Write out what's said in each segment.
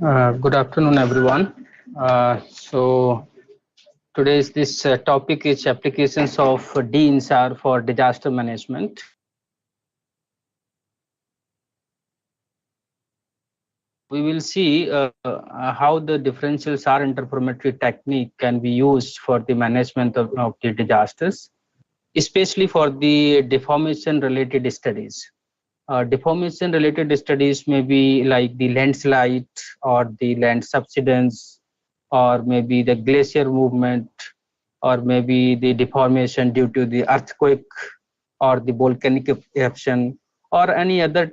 Good afternoon, everyone. So today's this topic is applications of DInSAR for disaster management. We will see how the differential SAR interferometry technique can be used for the management of the disasters, especially for the deformation related studies. Deformation related studies may be like the landslide or the land subsidence, or maybe the glacier movement, or maybe the deformation due to the earthquake or the volcanic eruption, or any other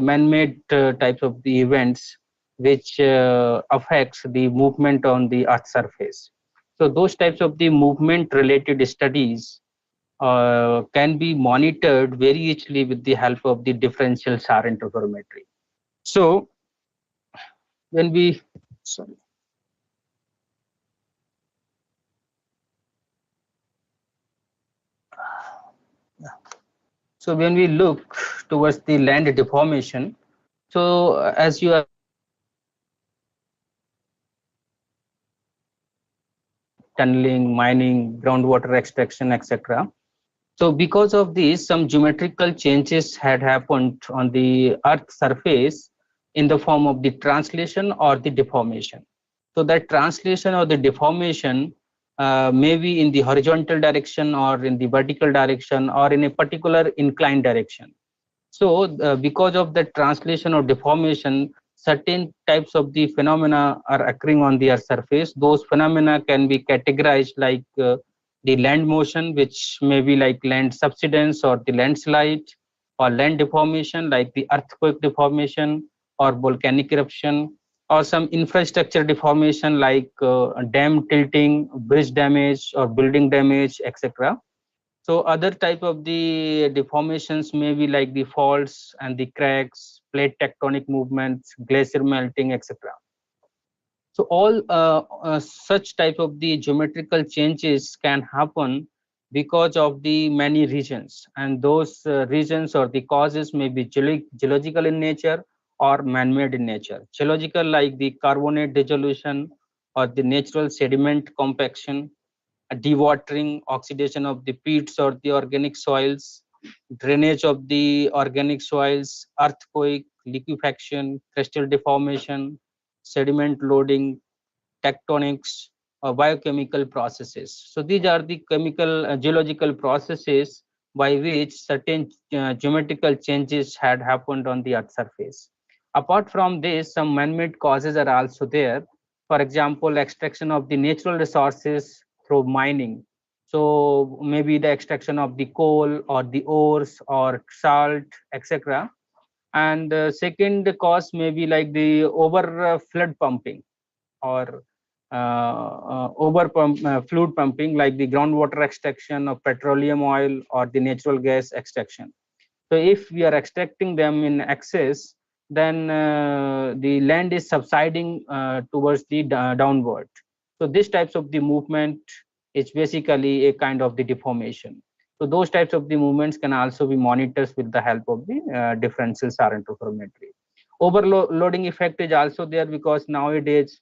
man-made types of the events which affects the movement on the earth surface. So those types of the movement related studies can be monitored very easily with the help of the differential SAR interferometry. So when we sorry. So when we look towards the land deformation, so as you are tunneling, mining, groundwater extraction, etc. So because of this, some geometrical changes had happened on the earth surface in the form of the translation or the deformation. So that translation or the deformation may be in the horizontal direction or in the vertical direction or in a particular inclined direction. So because of the translation or deformation, certain types of the phenomena are occurring on the earth surface. Those phenomena can be categorized like the land motion, which may be like land subsidence or the landslide, or land deformation like the earthquake deformation or volcanic eruption, or some infrastructure deformation like dam tilting, bridge damage, or building damage, etc. So other type of the deformations may be like the faults and the cracks, plate tectonic movements, glacier melting, etc. So all such type of the geometrical changes can happen because of the many regions, and those regions or the causes may be geological in nature or man-made in nature. Geological like the carbonate dissolution or the natural sediment compaction, dewatering, oxidation of the peats or the organic soils, drainage of the organic soils, earthquake, liquefaction, crustal deformation, sediment loading, tectonics, or biochemical processes. So these are the chemical geological processes by which certain geometrical changes had happened on the earth surface. Apart from this, some man-made causes are also there. For example, extraction of the natural resources through mining. So maybe the extraction of the coal or the ores or salt, etc. And second cause may be like the over flood pumping, or over fluid pumping like the groundwater extraction of petroleum oil or the natural gas extraction. So if we are extracting them in excess, then the land is subsiding towards the downward. So these types of the movement is basically a kind of the deformation. So those types of the movements can also be monitored with the help of the differential SAR interferometry. Overloading effect is also there because nowadays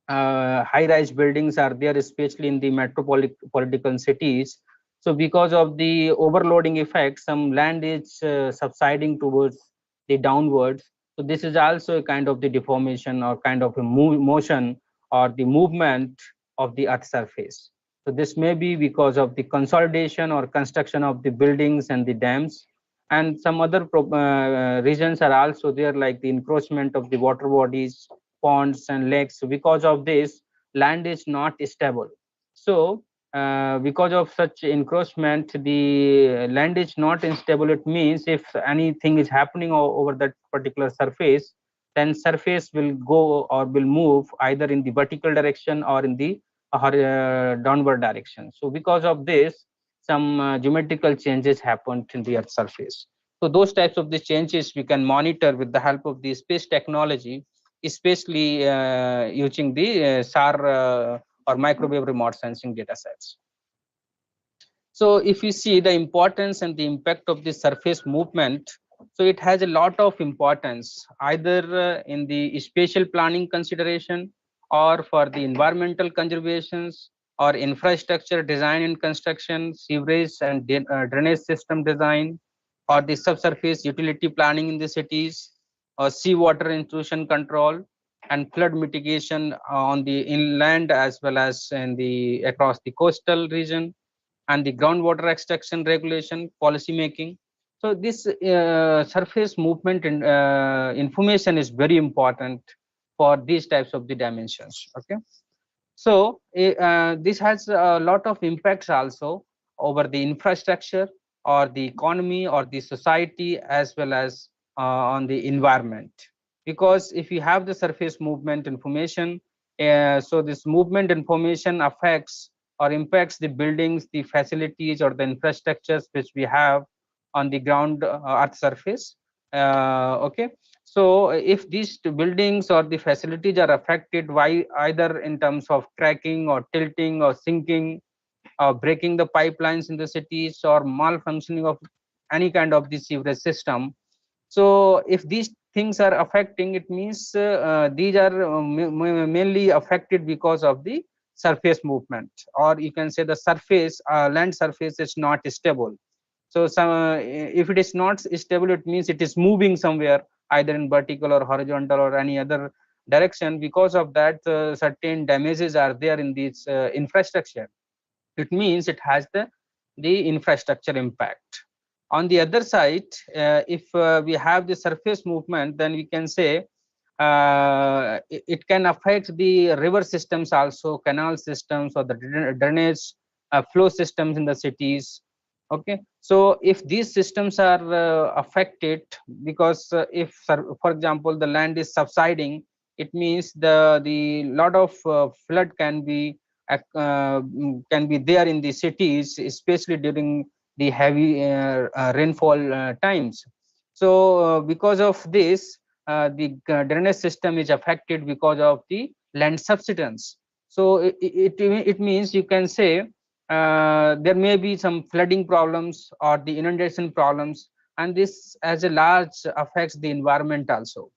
high-rise buildings are there, especially in the metropolitan cities. So because of the overloading effect, some land is subsiding towards the downwards. So this is also a kind of the deformation or kind of a motion or the movement of the earth surface. So this may be because of the consolidation or construction of the buildings and the dams. And some other reasons are also there, like the encroachment of the water bodies, ponds and lakes. So because of this, land is not stable. So because of such encroachment, the land is not stable. It means if anything is happening over that particular surface, then surface will go or will move either in the vertical direction or in the downward direction. So because of this, some geometrical changes happened in the earth surface. So those types of the changes we can monitor with the help of the space technology, especially using the SAR or microwave remote sensing data sets. So if you see the importance and the impact of the surface movement So it has a lot of importance, either in the spatial planning consideration, or for the environmental conservations, or infrastructure design and construction, sewerage and drainage system design, or the subsurface utility planning in the cities, or seawater intrusion control, and flood mitigation on the inland as well as in the across the coastal region, and the groundwater extraction regulation policy making. So this surface movement information is very important for these types of the dimensions. Okay, so this has a lot of impacts also over the infrastructure or the economy or the society as well as on the environment. Because if you have the surface movement information, so this movement information affects or impacts the buildings, the facilities or the infrastructures which we have on the ground earth surface. Okay, so if these buildings or the facilities are affected by either in terms of cracking or tilting or sinking or breaking the pipelines in the cities or malfunctioning of any kind of the sewerage system, so if these things are affecting, it means these are mainly affected because of the surface movement, or you can say the surface land surface is not stable. So if it is not stable, it means it is moving somewhere either in vertical or horizontal or any other direction. Because of that, certain damages are there in this infrastructure. It means it has the infrastructure impact. On the other side, if we have the surface movement, then we can say it can affect the river systems also, canal systems or the drainage flow systems in the cities. Okay, so if these systems are affected, because if for example the land is subsiding, it means the lot of flood can be there in the cities, especially during the heavy rainfall times. So because of this, the drainage system is affected because of the land subsidence. So it means you can say there may be some flooding problems or the inundation problems, and this as a large affects the environment also.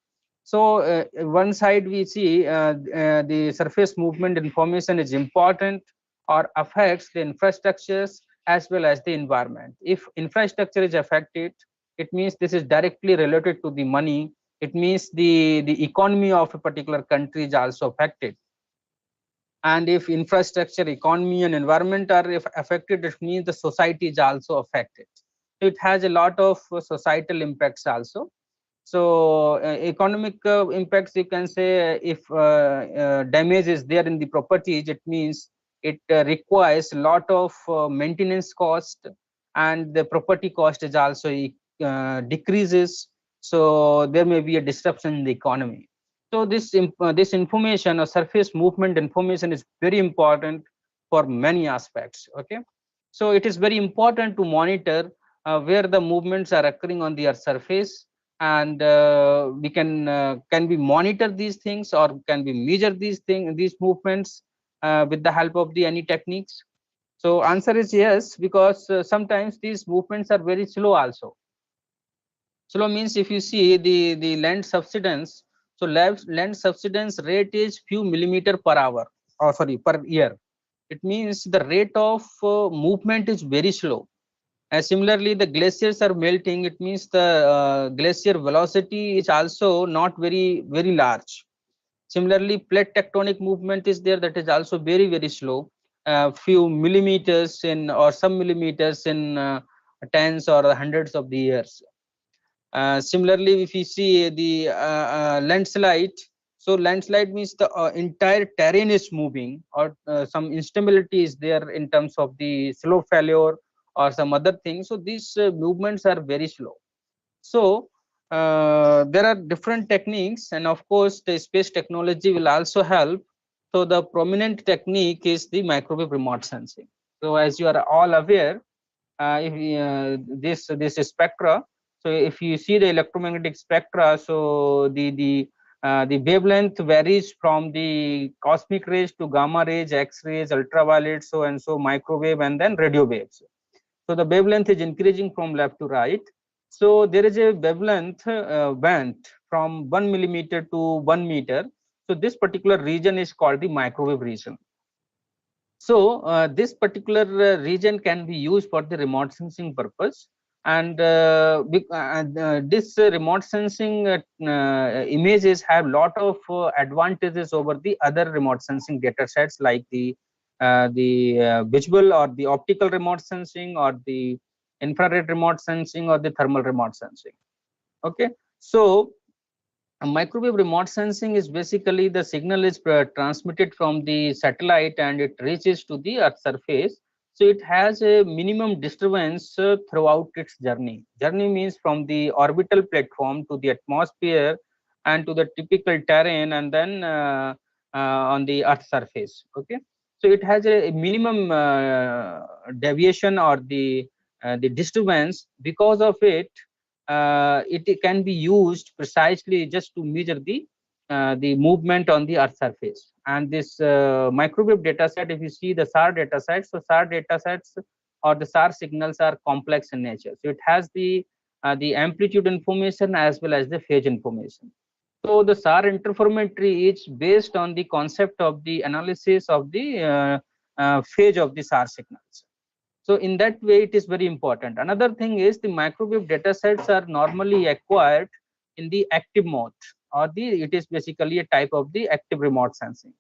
So one side we see the surface movement information is important or affects the infrastructures as well as the environment. If infrastructure is affected, it means this is directly related to the money. It means the economy of a particular country is also affected. And if infrastructure, economy and environment are affected, it means the society is also affected. It has a lot of societal impacts also. So economic impacts, you can say, if damage is there in the properties, it means it requires a lot of maintenance cost, and the property cost is also decreases. So there may be a disruption in the economy. So this information or surface movement information is very important for many aspects. Okay, so it is very important to monitor where the movements are occurring on the earth surface, and we can we monitor these things, or can we measure these movements with the help of the any techniques? So answer is yes, because sometimes these movements are very slow also. Slow means if you see the land subsidence, so land subsidence rate is few millimeter per hour, or sorry, per year. It means the rate of movement is very slow. Similarly, the glaciers are melting. It means the glacier velocity is also not very large. Similarly, plate tectonic movement is there, that is also very slow. Few millimeters in or some millimeters in tens or hundreds of the years. Similarly, if you see the landslide, so landslide means the entire terrain is moving, or some instability is there in terms of the slope failure or some other things. So these movements are very slow. So there are different techniques, and of course the space technology will also help. So the prominent technique is the microwave remote sensing. So as you are all aware, if this spectra, so if you see the electromagnetic spectra, so the wavelength varies from the cosmic rays to gamma rays, x-rays, ultraviolet, so and so, microwave, and then radio waves. So the wavelength is increasing from left to right. So there is a wavelength went from 1 millimeter to 1 meter. So this particular region is called the microwave region. So this particular region can be used for the remote sensing purpose, and this remote sensing images have lot of advantages over the other remote sensing data sets, like the visual or the optical remote sensing, or the infrared remote sensing, or the thermal remote sensing. Okay, so a microwave remote sensing is basically the signal is transmitted from the satellite and it reaches to the Earth surface. So it has a minimum disturbance throughout its journey. Journey means from the orbital platform to the atmosphere and to the typical terrain, and then on the Earth surface. Okay, so it has a minimum deviation, or the disturbance. Because of it, it can be used precisely just to measure the movement on the Earth surface. And this microwave data set, if you see the SAR data sets, so SAR data sets or the SAR signals are complex in nature. So it has the amplitude information as well as the phase information. So the SAR interferometry is based on the concept of the analysis of the phase of the SAR signals. So in that way, it is very important. Another thing is the microwave data sets are normally acquired in the active mode, or it is basically a type of the active remote sensing.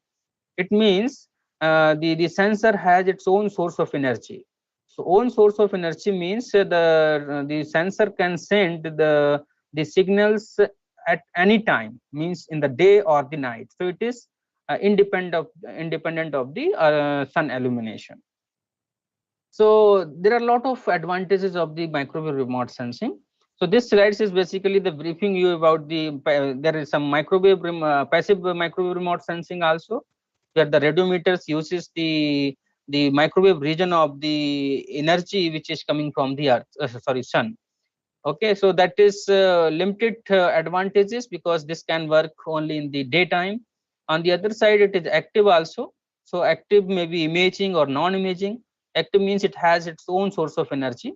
It means the sensor has its own source of energy. So own source of energy means the sensor can send the signals at any time, means in the day or the night. So it is independent of the sun illumination. So there are a lot of advantages of the microwave remote sensing. So this slides is basically the briefing you about there is some microwave passive microwave remote sensing also, where the radiometers uses the microwave region of the energy which is coming from the earth, sun. Okay, so that is limited advantages, because this can work only in the daytime. On the other side, it is active also. So active may be imaging or non-imaging. Active means it has its own source of energy,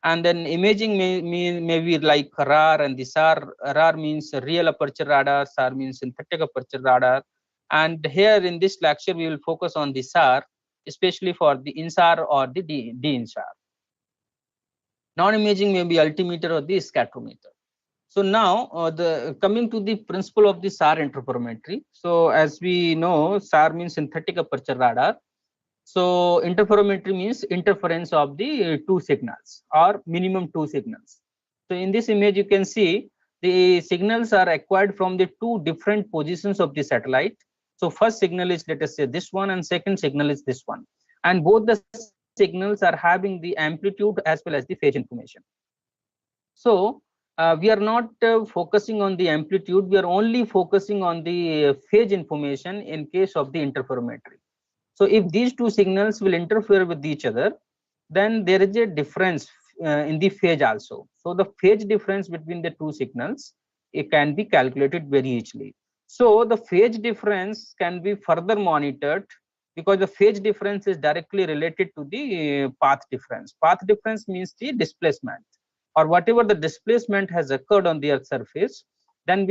and then imaging may be like RAR and the SAR. RAR means real aperture radar, SAR means synthetic aperture radar. And here in this lecture, we will focus on the SAR, especially for the INSAR or the DInSAR. Non-imaging may be altimeter or the scatterometer. So now the coming to the principle of the SAR interferometry. So as we know, SAR means synthetic aperture radar. So interferometry means interference of the two signals, or minimum two signals. So in this image, you can see the signals are acquired from the two different positions of the satellite. So first signal is, let us say, this one, and second signal is this one. And both the signals are having the amplitude as well as the phase information. So we are not focusing on the amplitude, we are only focusing on the phase information in case of the interferometry. So if these two signals will interfere with each other, then there is a difference in the phase also. So the phase difference between the two signals, it can be calculated very easily. So the phase difference can be further monitored, because the phase difference is directly related to the path difference. Path difference means the displacement, or whatever the displacement has occurred on the Earth's surface, then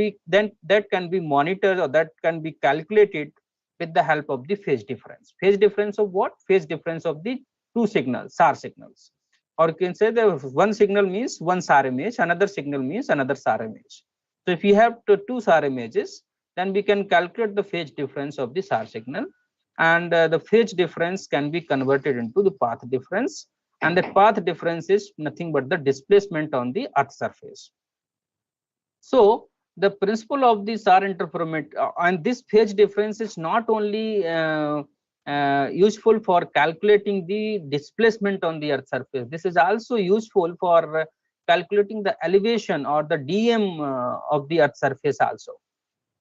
that can be monitored, or that can be calculated with the help of the phase difference. Phase difference of what? Phase difference of the two signals, SAR signals. Or you can say the one signal means one SAR image, another signal means another SAR image. So if you have two SAR images, then we can calculate the phase difference of the SAR signal, and the phase difference can be converted into the path difference, and that path difference is nothing but the displacement on the Earth surface. So the principle of the SAR interferometry and this phase difference is not only useful for calculating the displacement on the Earth surface. This is also useful for calculating the elevation or the DM of the Earth surface also.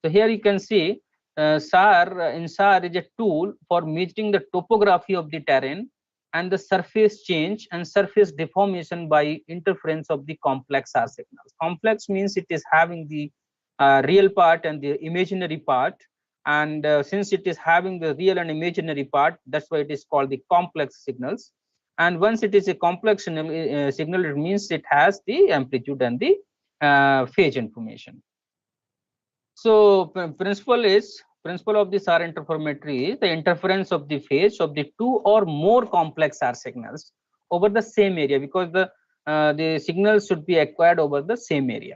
So here you can see INSAR is a tool for measuring the topography of the terrain and the surface change and surface deformation by interference of the complex SAR signals. Complex means it is having the real part and the imaginary part, and since it is having the real and imaginary part, that's why it is called the complex signals. And once it is a complex signal, it means it has the amplitude and the phase information. So principle of the SAR interferometry is the interference of the phase of the two or more complex SAR signals over the same area, because the signals should be acquired over the same area.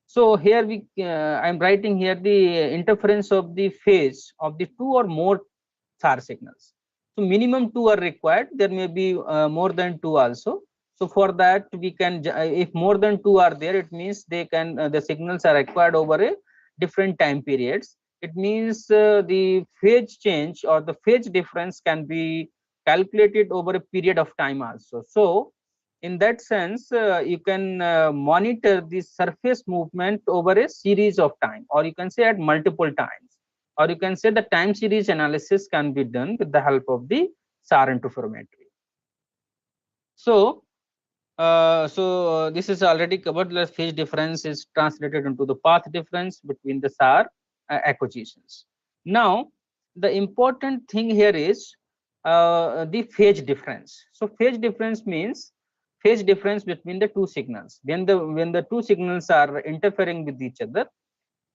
So here I'm writing here the interference of the phase of the two or more SAR signals. So minimum two are required. There may be more than two also. So for that we can, if more than two are there, it means they can the signals are acquired over a different time periods. It means the phase change or the phase difference can be calculated over a period of time also. So in that sense, you can monitor the surface movement over a series of time, or you can say at multiple times, or you can say the time series analysis can be done with the help of the SAR interferometry. So this is already covered. The phase difference is translated into the path difference between the SAR acquisitions. Now, the important thing here is the phase difference. So phase difference means phase difference between the two signals. When the two signals are interfering with each other,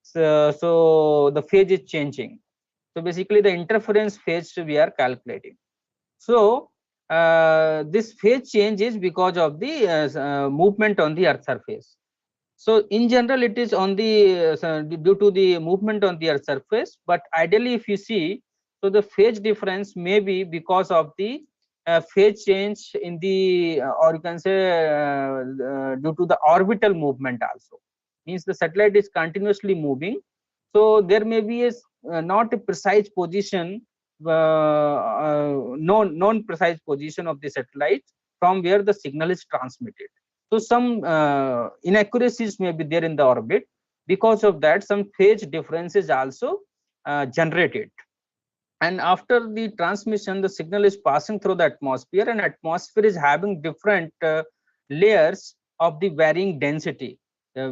so the phase is changing. So basically, the interference phase we are calculating. So this phase change is because of the movement on the Earth surface. So in general, it is on the due to the movement on the Earth surface. But ideally, if you see, so the phase difference may be because of the phase change in the, or you can say due to the orbital movement also. Means the satellite is continuously moving. So there may be a not a precise position, non precise position of the satellite from where the signal is transmitted. So some inaccuracies may be there in the orbit. Because of that, some phase differences also generated. And after the transmission, the signal is passing through the atmosphere, and atmosphere is having different layers of the varying density,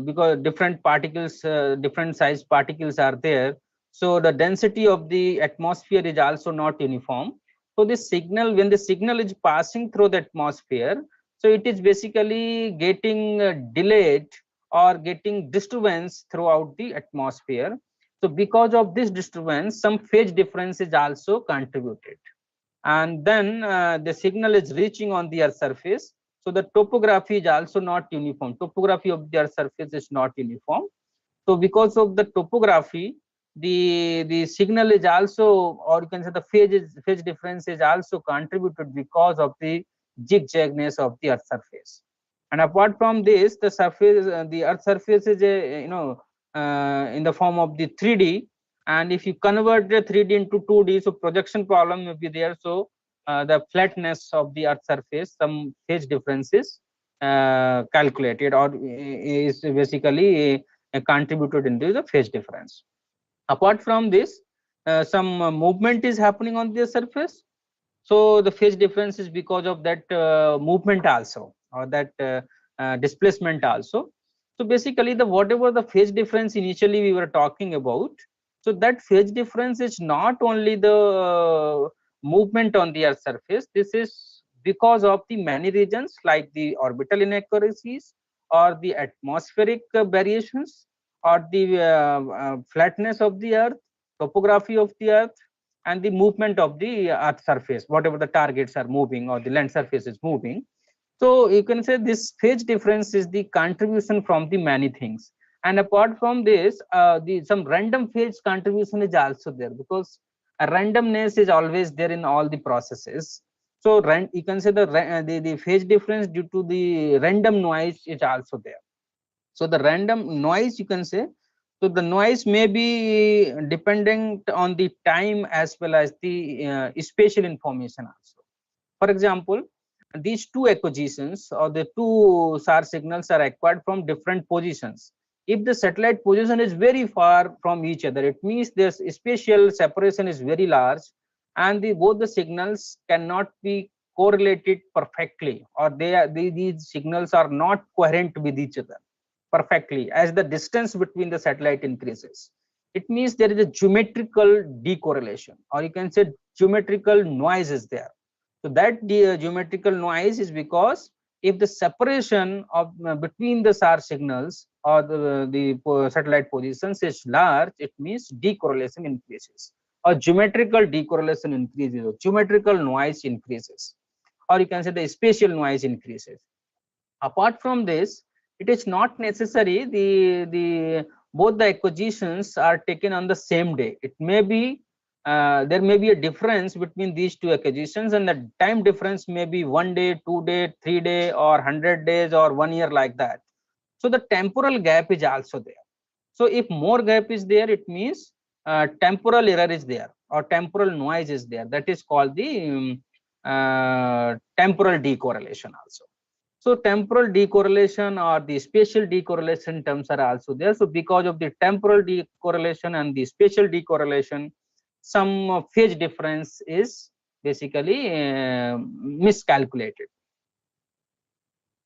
because different particles, different size particles are there. So the density of the atmosphere is also not uniform. So this signal, when the signal is passing through the atmosphere, so it is basically getting delayed or getting disturbance throughout the atmosphere. So because of this disturbance, some phase difference is also contributed. And then the signal is reaching on the Earth surface. So the topography is also not uniform. Topography of the Earth surface is not uniform. So because of the topography, the signal is also, or you can say the phase difference is also contributed because of the zigzagness of the Earth surface. And apart from this, the surface, the Earth surface is a, in the form of the 3D. And if you convert the 3D into 2D, so projection problem will be there. So the flatness of the Earth surface, some phase differences calculated, or is basically contributed into the phase difference. Apart from this, some movement is happening on the surface. So the phase difference is because of that movement also, or that displacement also. So basically, the whatever the phase difference initially we were talking about, so that phase difference is not only the movement on the Earth surface. This is because of the many regions like the orbital inaccuracies, or the atmospheric variations, or the flatness of the Earth, topography of the Earth, and the movement of the Earth surface, whatever the targets are moving or the land surface is moving. So you can say this phase difference is the contribution from the many things. And apart from this, some random phase contribution is also there, because a randomness is always there in all the processes. So you can say the phase difference due to the random noise is also there. So the random noise, you can say, so the noise may be dependent on the time as well as the spatial information also. For example, these two acquisitions or the two SAR signals are acquired from different positions. If the satellite position is very far from each other, it means this spatial separation is very large, and both the signals cannot be correlated perfectly, or these signals are not coherent with each other perfectly as the distance between the satellite increases. It means there is a geometrical decorrelation, or you can say geometrical noise is there. So that geometrical noise is because if the separation of between the SAR signals or the satellite positions is large, it means decorrelation increases or geometrical decorrelation increases or geometrical noise increases, or you can say the spatial noise increases. Apart from this, it is not necessary the both the acquisitions are taken on the same day. It may be there may be a difference between these two acquisitions, and the time difference may be 1 day, 2 day, 3 day, or 100 days, or 1 year, like that. So the temporal gap is also there. So if more gap is there, it means temporal error is there or temporal noise is there. That is called the temporal decorrelation also. So temporal decorrelation or the spatial decorrelation terms are also there. So because of the temporal decorrelation and the spatial decorrelation, some phase difference is basically miscalculated.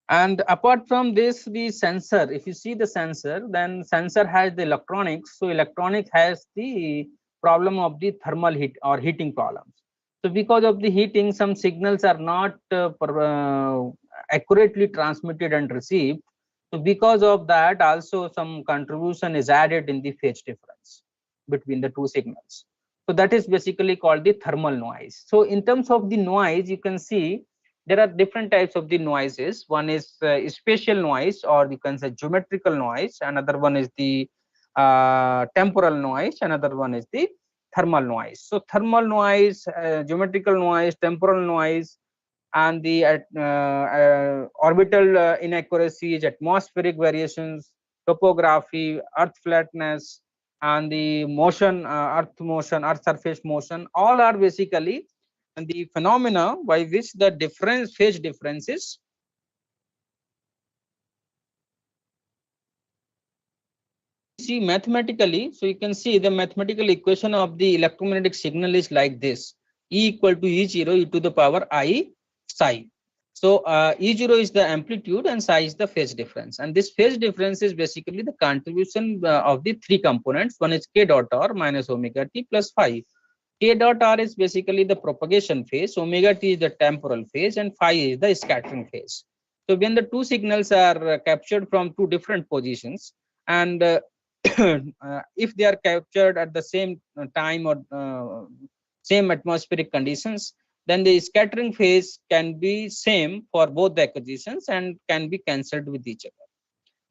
And apart from this, the sensor, if you see the sensor, then sensor has the electronics. So electronic has the problem of the thermal heat or heating problems. So because of the heating, some signals are not accurately transmitted and received. So because of that, also some contribution is added in the phase difference between the two signals. So that is basically called the thermal noise. So in terms of the noise, you can see there are different types of the noises. One is spatial noise, or you can say geometrical noise. Another one is the temporal noise. Another one is the thermal noise. So thermal noise, geometrical noise, temporal noise, and the orbital inaccuracies, atmospheric variations, topography, earth flatness, and the motion, earth surface motion, all are basically the phenomena by which the difference phase differences see mathematically. So you can see the mathematical equation of the electromagnetic signal is like this: E equal to E0 e to the power I psi. So E0 is the amplitude and psi is the phase difference, and this phase difference is basically the contribution of the three components. One is k dot r minus omega t plus phi. K dot r is basically the propagation phase, omega t is the temporal phase, and phi is the scattering phase. So when the two signals are captured from two different positions, and if they are captured at the same time or same atmospheric conditions, then the scattering phase can be same for both the acquisitions and can be cancelled with each other.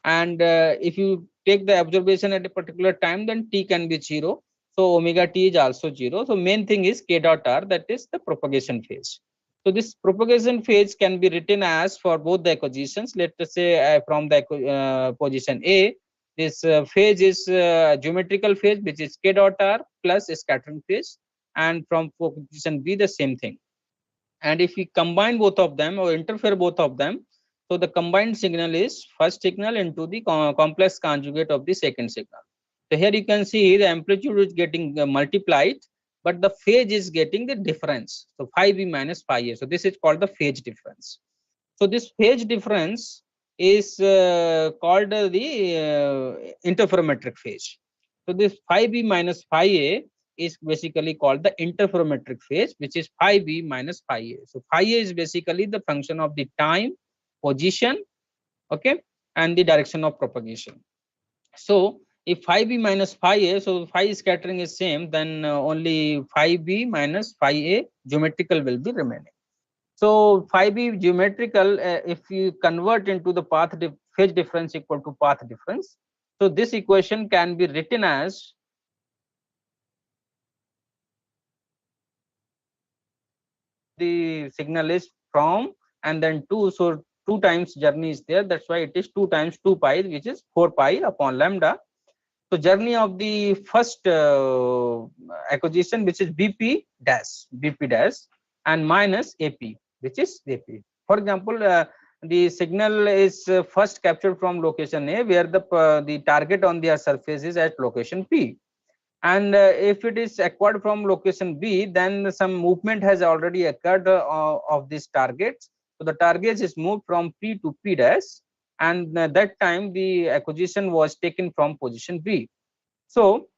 And if you take the observation at a particular time, then t can be 0. So omega t is also 0. So main thing is k dot r, that is the propagation phase. So this propagation phase can be written as for both the acquisitions. Let us say from the position A, this phase is geometrical phase, which is k dot r plus scattering phase, and from position B the same thing. And if we combine both of them or interfere both of them, so the combined signal is first signal into the complex conjugate of the second signal. So here you can see the amplitude is getting multiplied, but the phase is getting the difference. So phi b minus phi a. So this is called the phase difference. So this phase difference is called the interferometric phase. So this phi b minus phi a is basically called the interferometric phase, which is phi b minus phi a. So phi a is basically the function of the time, position, okay, and the direction of propagation. So if phi b minus phi a, so phi scattering is same, then only phi b minus phi a geometrical will be remaining. So phi b geometrical, if you convert into the phase difference equal to path difference, so this equation can be written as the signal is from and then 2, so 2 times journey is there, that's why it is 2 times 2 pi, which is 4 pi upon lambda. So journey of the first acquisition, which is bp dash and minus ap, which is ap. For example, the signal is first captured from location A, where the target on the surface is at location P. And if it is acquired from location B, then some movement has already occurred of this target. So the target is moved from P to P dash, and that time the acquisition was taken from position B. So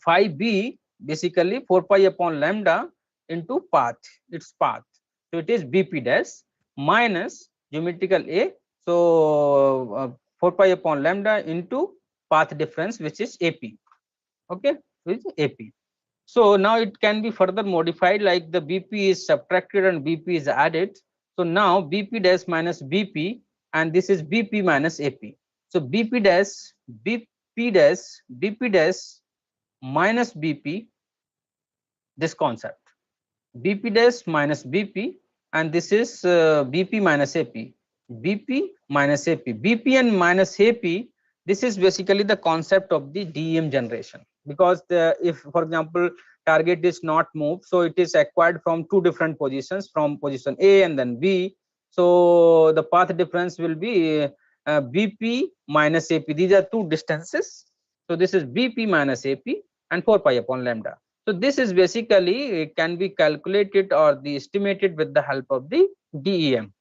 phi B basically 4 pi upon lambda into path, its path. So it is BP dash minus geometrical A. So 4 pi upon lambda into path difference, which is AP. Okay, which is AP. So now it can be further modified, like the BP is subtracted and BP is added. So now BP dash minus BP, and this is BP minus AP. So BP dash minus BP, this concept. BP dash minus BP, and this is BP minus AP. BP minus AP. BP and minus AP, this is basically the concept of the DEM generation, because if, for example, target is not moved, so it is acquired from two different positions, from position A and then B. So the path difference will be BP minus AP. These are two distances. So this is BP minus AP and 4 pi upon lambda. So this is basically, it can be calculated or the estimated with the help of the DEM.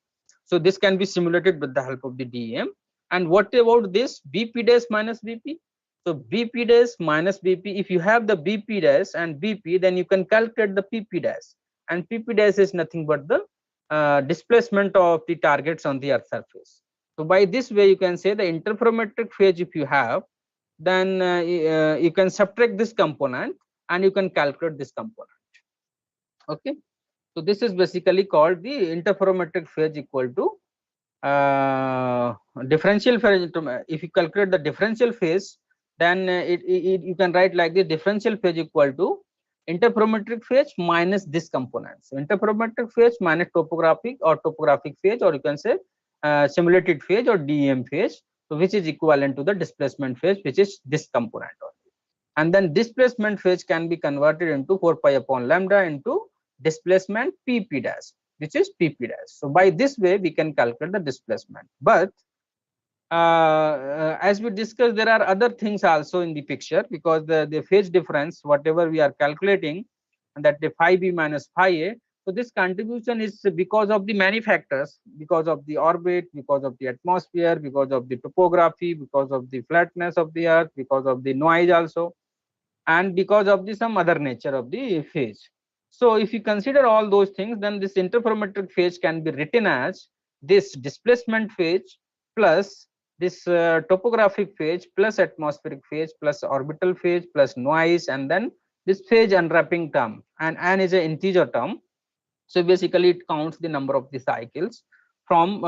So this can be simulated with the help of the DEM. And what about this BP dash minus BP? So BP dash minus BP, if you have the BP dash and BP, then you can calculate the PP dash. And PP dash is nothing but the displacement of the targets on the Earth surface. So by this way, you can say the interferometric phase, if you have, then you can subtract this component and you can calculate this component. Okay, so this is basically called the interferometric phase equal to differential phase. If you calculate the differential phase, then you can write like the differential phase equal to interferometric phase minus this component. So interferometric phase minus topographic phase, or you can say simulated phase or DEM phase, so which is equivalent to the displacement phase, which is this component only. And then displacement phase can be converted into 4 pi upon lambda into displacement PP dash, which is PP dash. So by this way we can calculate the displacement. But as we discussed, there are other things also in the picture, because the phase difference, whatever we are calculating, and that the phi b minus phi a, so this contribution is because of the many factors, because of the orbit, because of the atmosphere, because of the topography, because of the flatness of the Earth, because of the noise also, and because of the some other nature of the phase. So if you consider all those things, then this interferometric phase can be written as this displacement phase plus this topographic phase plus atmospheric phase plus orbital phase plus noise, and then this phase unwrapping term, and n is an integer term. So basically it counts the number of the cycles from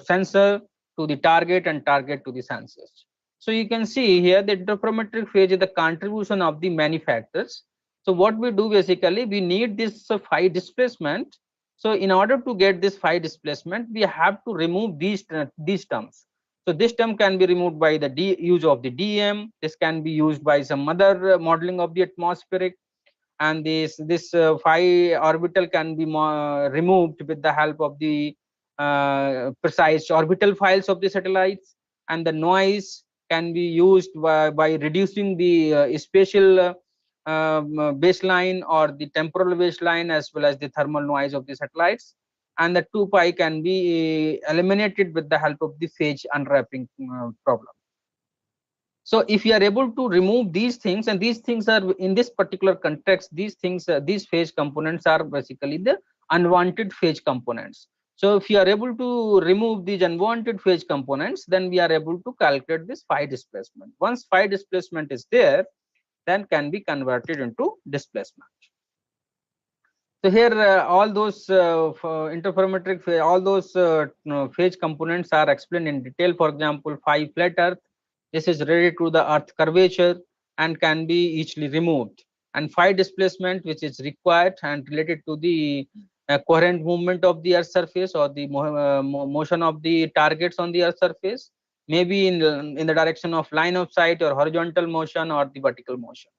sensor to the target and target to the sensors. So you can see here the interferometric phase is the contribution of the many factors. So what we do, basically we need this phi displacement. So in order to get this phi displacement, we have to remove these terms. So this term can be removed by the use of the DEM. This can be used by some other modeling of the atmospheric, and this phi orbital can be removed with the help of the precise orbital files of the satellites, and the noise can be used by reducing the spatial baseline or the temporal baseline, as well as the thermal noise of the satellites, and the 2 pi can be eliminated with the help of the phase unwrapping problem. So if you are able to remove these things, and these things are in this particular context, these things, these phase components are basically the unwanted phase components. So if you are able to remove these unwanted phase components, then we are able to calculate this phi displacement. Once phi displacement is there, then can be converted into displacement. So here all those interferometric phase, all those phase components are explained in detail. For example, phi flat earth, this is related to the earth curvature and can be easily removed, and phi displacement, which is required and related to the coherent movement of the earth surface, or the motion of the targets on the earth surface, maybe in the direction of line of sight or horizontal motion or the vertical motion.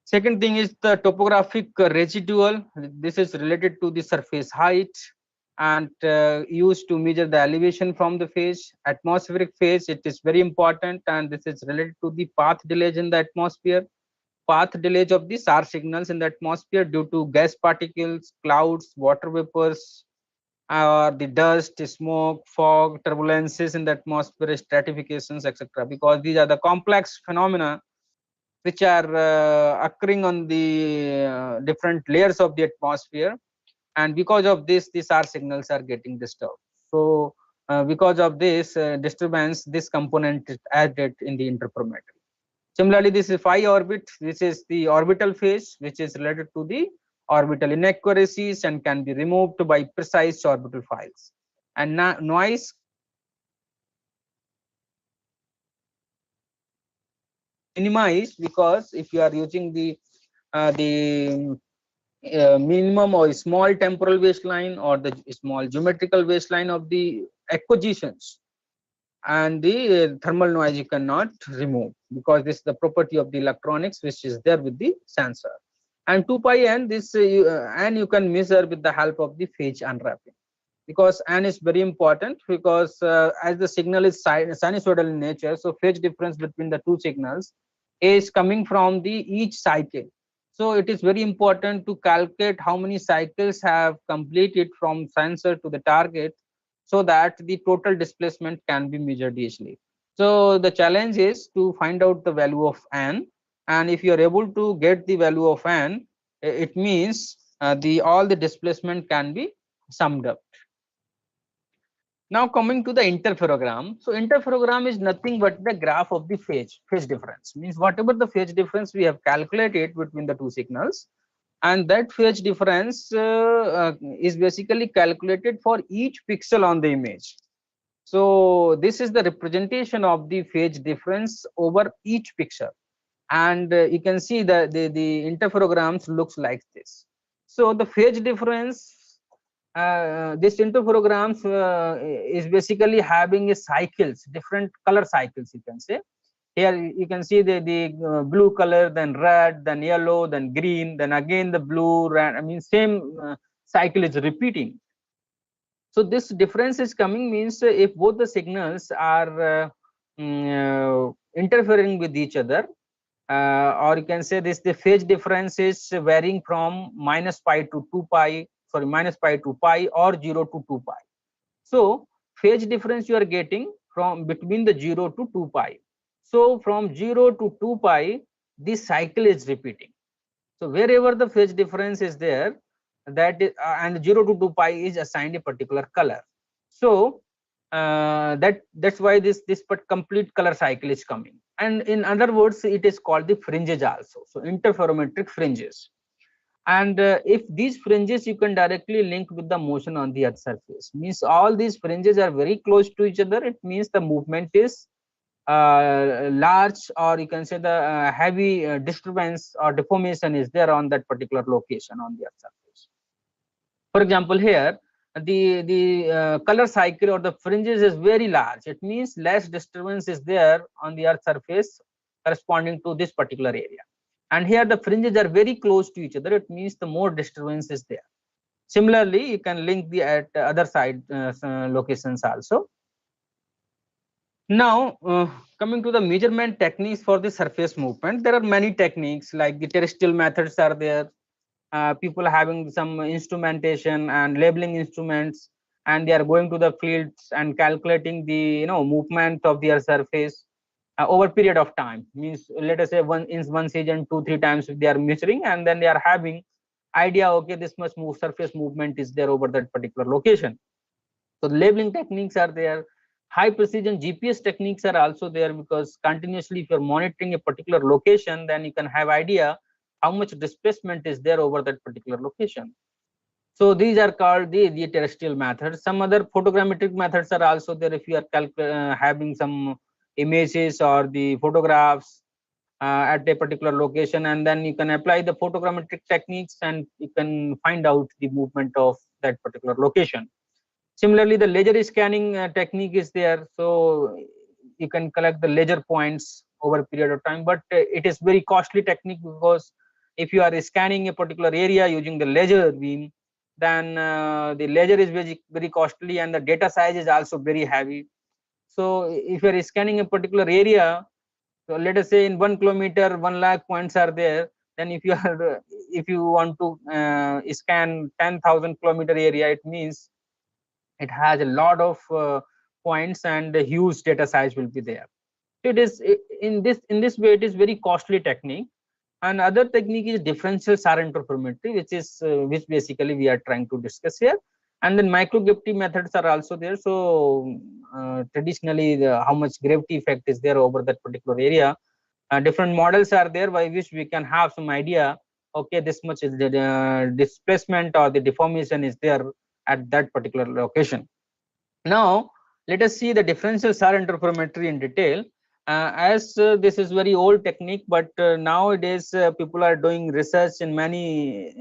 Second thing is the topographic residual. This is related to the surface height and used to measure the elevation from the phase. Atmospheric phase, it is very important, and this is related to the path delays in the atmosphere. Path delays of the SAR signals in the atmosphere due to gas particles, clouds, water vapors, or the dust, smoke, fog, turbulences in the atmosphere, stratifications, etc. Because these are the complex phenomena which are occurring on the different layers of the atmosphere, and because of this, these R signals are getting disturbed. So because of this disturbance, this component is added in the interferometry. Similarly, this is phi orbit. This is the orbital phase, which is related to the orbital inaccuracies and can be removed by precise orbital files. And noise minimized, because if you are using the minimum or small temporal waistline or the small geometrical waistline of the acquisitions, and the thermal noise you cannot remove, because this is the property of the electronics which is there with the sensor. And 2 pi n, this and you can measure with the help of the phase unwrapping, because n is very important, because as the signal is sinusoidal in nature, so phase difference between the two signals is coming from the each cycle. So it is very important to calculate how many cycles have completed from sensor to the target, so that the total displacement can be measured easily. So the challenge is to find out the value of n, and if you are able to get the value of n, it means all the displacement can be summed up. Now coming to the interferogram. So interferogram is nothing but the graph of the phase difference. Means whatever the phase difference we have calculated between the two signals, and that phase difference is basically calculated for each pixel on the image. So this is the representation of the phase difference over each pixel, and you can see the interferograms looks like this. So the phase difference, this interferograms is basically having a cycles, different color cycles, you can say. Here you can see the blue color, then red, then yellow, then green, then again the blue, red. I mean, same cycle is repeating. So this difference is coming, means if both the signals are interfering with each other, or you can say this, the phase difference is varying from minus pi to 2 pi, sorry, minus pi to pi, or 0 to 2 pi. So phase difference you are getting from between the 0 to 2 pi. So from 0 to 2 pi, this cycle is repeating. So wherever the phase difference is there, that is, and 0 to 2 pi is assigned a particular color. So that's why this complete color cycle is coming. And in other words, it is called the fringes also. So interferometric fringes. And if these fringes you can directly link with the motion on the earth surface, means all these fringes are very close to each other, it means the movement is large, or you can say the heavy disturbance or deformation is there on that particular location on the earth surface. For example, here the color cycle or the fringes is very large, it means less disturbance is there on the earth surface corresponding to this particular area. And here the fringes are very close to each other, it means the more disturbance is there. Similarly, you can link the at other side locations also. Now coming to the measurement techniques for the surface movement, there are many techniques, like the terrestrial methods are there. People having some instrumentation and labeling instruments, and they are going to the fields and calculating the movement of the earth surface over period of time. Means let us say in one season 2-3 times they are measuring, and then they are having idea, okay, this much surface movement is there over that particular location. So labeling techniques are there. High precision GPS techniques are also there, because continuously if you're monitoring a particular location, then you can have idea how much displacement is there over that particular location. So these are called the terrestrial methods. Some other photogrammetric methods are also there. If you are having some images or the photographs at a particular location, and then you can apply the photogrammetric techniques and you can find out the movement of that particular location. Similarly, the laser scanning technique is there, so you can collect the laser points over a period of time, but it is very costly technique, because if you are scanning a particular area using the laser beam, then the laser is very costly, and the data size is also very heavy. So if you are scanning a particular area, so let us say in 1 kilometer 1 lakh points are there, then if you are if you want to scan 10,000 kilometer area, it means it has a lot of points and a huge data size will be there. So it is in this way, it is very costly technique. And other technique is differential SAR interferometry, which basically we are trying to discuss here. And then microgravity methods are also there. So traditionally, how much gravity effect is there over that particular area. Different models are there by which we can have some idea. Okay, this much is the displacement or the deformation is there at that particular location. Now, let us see the differential SAR interferometry in detail. As this is very old technique, but nowadays people are doing research in many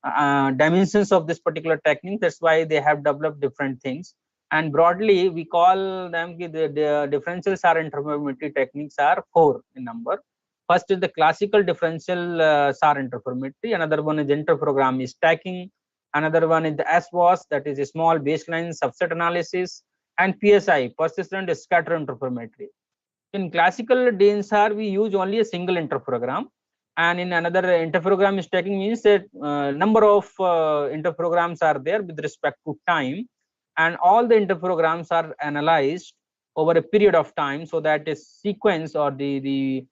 dimensions of this particular technique. That's why they have developed different things. And broadly, we call them the differential SAR interferometry techniques are 4 in number. First is the classical differential SAR interferometry. Another one is interferogram stacking. Another one is the SWAS, that is a small baseline subset analysis, and PSI, persistent scatter interferometry. In classical DInSAR, we use only a single interferogram, and in another interferogram stacking means that number of interferograms are there with respect to time, and all the interferograms are analyzed over a period of time, so that a sequence or the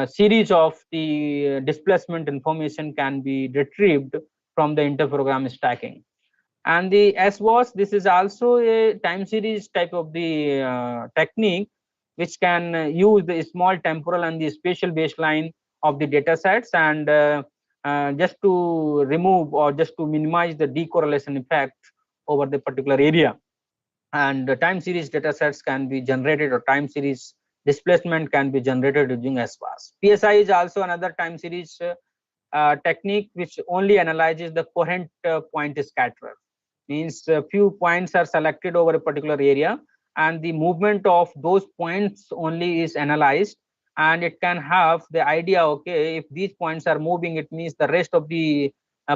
series of the displacement information can be retrieved from the interferogram stacking. And the SWAS, this is also a time series type of the technique, which can use the small temporal and the spatial baseline of the data sets, and just to remove or just to minimize the decorrelation effect over the particular area. And the time series data sets can be generated, or time series displacement can be generated using SWAS. PSI is also another time series technique which only analyzes the coherent point scatterer. Means few points are selected over a particular area, and the movement of those points only is analyzed, and it can have the idea, okay, if these points are moving, it means the rest of the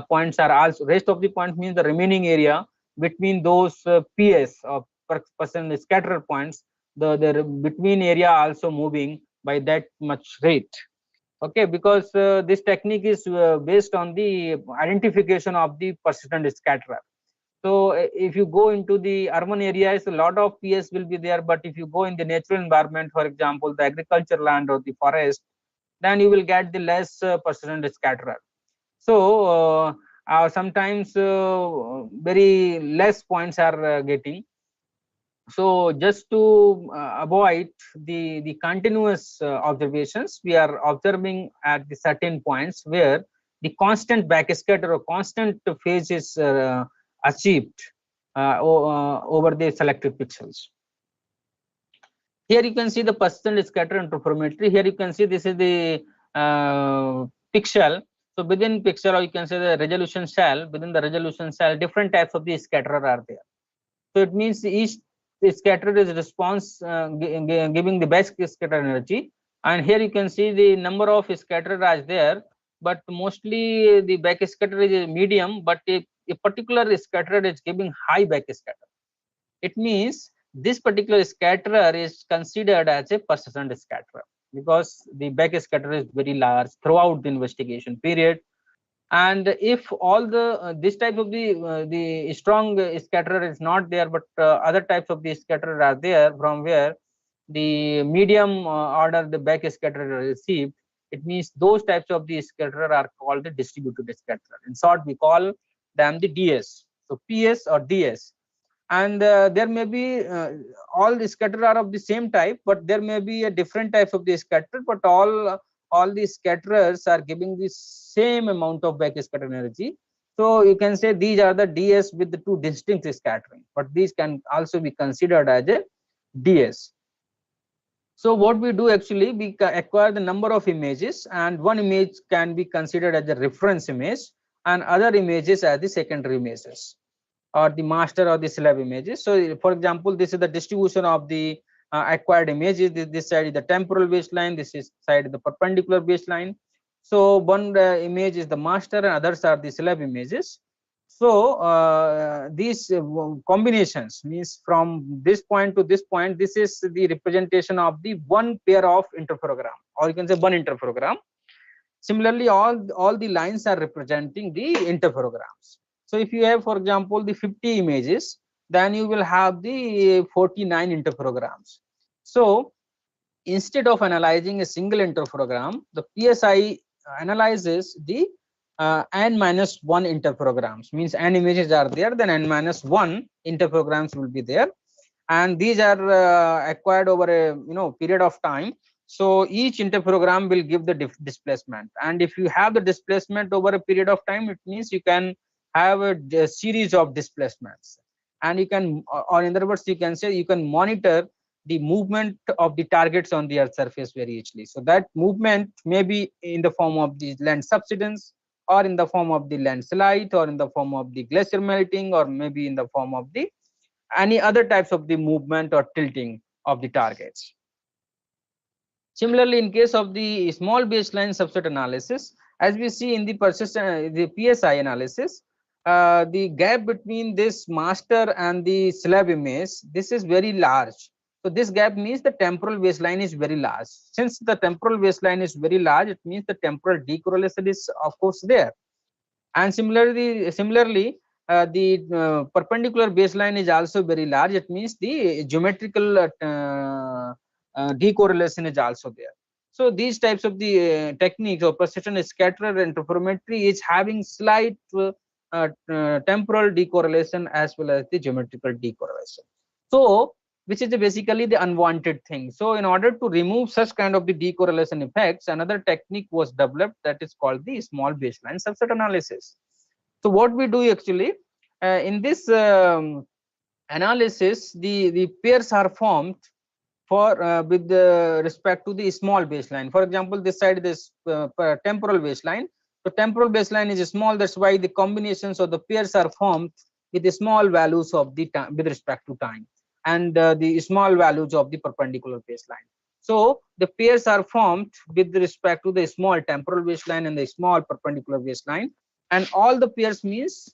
points are also, rest of the points means the remaining area between those PS or percent scatterer points, the between area also moving by that much rate. Okay, because this technique is based on the identification of the persistent scatterer. So if you go into the urban areas, a lot of PS will be there, but if you go in the natural environment, for example, the agriculture land or the forest, then you will get the less persistent scatterer. So sometimes very less points are getting. So just to avoid the continuous observations, we are observing at the certain points where the constant backscatter or constant phase is achieved over the selected pixels. Here you can see the persistent scatter interferometry. Here you can see this is the pixel. So within pixel, or you can say the resolution cell, within the resolution cell, different types of the scatterer are there. So it means each scatterer is response giving the best scatter energy. And here you can see the number of scatterer is there, but mostly the backscatter is medium, but a particular scatterer is giving high backscatter. It means this particular scatterer is considered as a persistent scatterer because the backscatter is very large throughout the investigation period. And if all the this type of the strong scatterer is not there, but other types of the scatterer are there from where the medium order the backscatter is received, it means those types of the scatterer are called the distributed scatterer. In short, we call them the DS. So PS or DS. And there may be all the scatterer are of the same type, but there may be a different type of the scatterer, but all the scatterers are giving the same amount of backscatter energy. So you can say these are the DS with the two distinct scattering, but these can also be considered as a DS. So what we do actually, we acquire the number of images, and one image can be considered as a reference image and other images as the secondary images or the master or the slave images. So for example, this is the distribution of the acquired images. This side is the temporal baseline, this is side is the perpendicular baseline. So one image is the master and others are the slave images. So these combinations means from this point to this point, this is the representation of the one pair of interferogram, or you can say one interferogram. Similarly, all the lines are representing the interferograms. So if you have, for example, the 50 images, then you will have the 49 interferograms. So instead of analyzing a single interferogram, the PSI analyzes the n-1 interprograms. Means n images are there, then n-1 interprograms will be there, and these are acquired over a period of time. So each interprogram will give the displacement, and if you have the displacement over a period of time, it means you can have a series of displacements, and you can, or in other words, you can say you can monitor the movement of the targets on the earth surface very easily. So that movement may be in the form of the land subsidence, or in the form of the landslide, or in the form of the glacier melting, or maybe in the form of the any other types of the movement or tilting of the targets. Similarly, in case of the small baseline subset analysis, as we see in the the PSI analysis, the gap between this master and the slab image, this is very large. So this gap means the temporal baseline is very large. Since the temporal baseline is very large, it means the temporal decorrelation is of course there. And similarly, the perpendicular baseline is also very large. It means the geometrical decorrelation is also there. So these types of the techniques of precision scatter interferometry is having slight temporal decorrelation as well as the geometrical decorrelation. So which is basically the unwanted thing. So in order to remove such kind of the decorrelation effects, another technique was developed, that is called the small baseline subset analysis. So what we do actually in this analysis, the pairs are formed for with respect to the small baseline. For example, this side, this temporal baseline. So temporal baseline is small, that's why the combinations of the pairs are formed with the small values of the time with respect to time, and the small values of the perpendicular baseline. So the pairs are formed with respect to the small temporal baseline and the small perpendicular baseline, and all the pairs means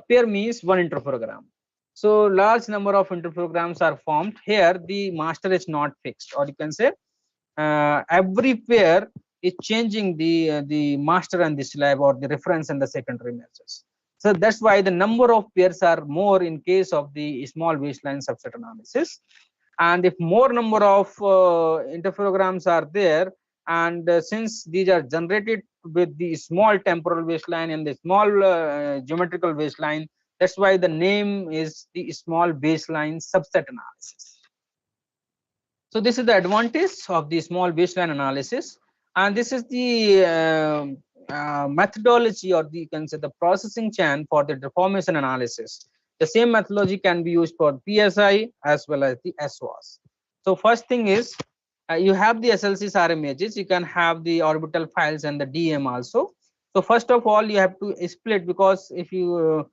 pair means one interprogram. So large number of interprograms are formed. Here the master is not fixed, or you can say every pair is changing the master and the slab, or the reference and the secondary images. So that's why the number of pairs are more in case of the small baseline subset analysis. And if more number of interferograms are there, and since these are generated with the small temporal baseline and the small geometrical baseline, that's why the name is the small baseline subset analysis. So this is the advantage of the small baseline analysis, and this is the methodology, or the, you can say, the processing chain for the deformation analysis. The same methodology can be used for PSI as well as the SWAS. So first thing is you have the SLC-SAR images, you can have the orbital files and the DM also. So first of all, you have to split, because if you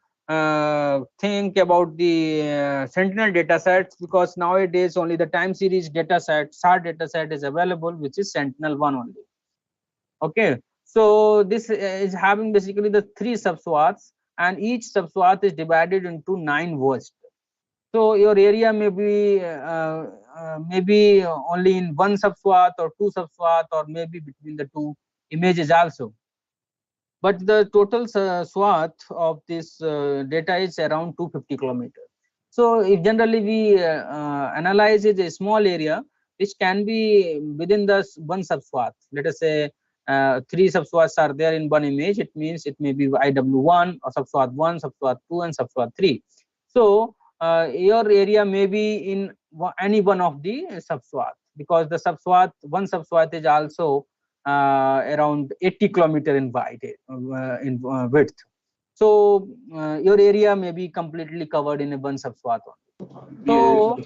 think about the Sentinel data sets, because nowadays only the time series data set, SAR data set is available, which is Sentinel-1 only. Okay, so this is having basically the 3 subswaths, and each subswath is divided into 9 versts. So your area may be maybe only in 1 subswath or 2 subswath, or maybe between the 2 images also. But the total swath of this data is around 250 kilometers. So if generally we analyze a small area which can be within the 1 subswath, let us say 3 subswaths are there in 1 image, it means it may be IW1 or subswath 1, subswath 2 and subswath 3. So your area may be in any one of the subswath, because the subswath, 1 subswath is also around 80 kilometers in width. So your area may be completely covered in a 1 subswath only. So